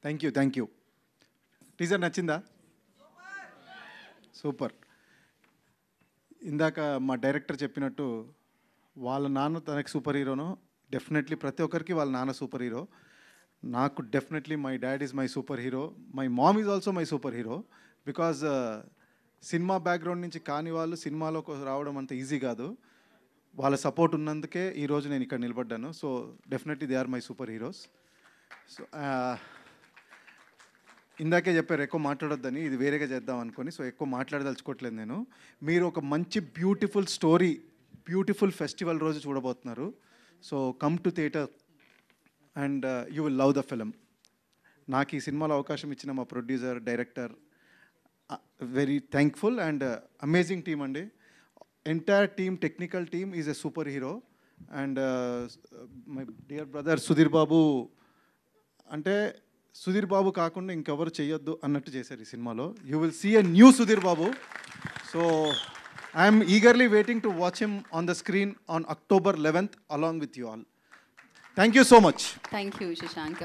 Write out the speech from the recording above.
Thank you. Teaser నచ్చిందా? Super. ఇందాక మా డైరెక్టర్ చెప్పినట్టు వాళ్ళ నాన్న తనకి సూపర్ హీరోనో, డెఫినెట్లీ ప్రతి ఒక్కరికి వాళ్ళ నాన్న సూపర్ హీరో. నాకు definitely my dad is my super hero. My mom is also my super hero. Because cinema background నుంచి కాని వాళ్ళు సినిమాలోకి రావడం అంత ఈజీ కాదు. వాళ్ళ సపోర్ట్ ఉన్నందుకే ఈరోజు నేను ఇక్కడ నిలబడ్డాను. So definitely they are my superheroes. So ఇందాకే చెప్పారు ఎక్కువ మాట్లాడొద్దని, ఇది వేరేగా చేద్దాం అనుకొని. సో ఎక్కువ మాట్లాడదలుచుకోవట్లేదు నేను. మీరు ఒక మంచి బ్యూటిఫుల్ స్టోరీ, బ్యూటిఫుల్ ఫెస్టివల్ రోజు చూడబోతున్నారు. So come to theatre and you will love the film. నాకు ఈ సినిమాలో అవకాశం ఇచ్చిన మా producer, director, very thankful. And amazing team అండి. Entire team, technical team is a super hero. And my dear brother Sudheer Babu, అంటే సుధీర్ బాబు కాకుండా ఇంకెవరు చేయొద్దు అన్నట్టు చేశారు ఈ సినిమాలో. You will see a new Sudheer Babu. So I'm eagerly waiting to watch him on the screen on October 11th along with you all. Thank you so much. Thank you, Shashank.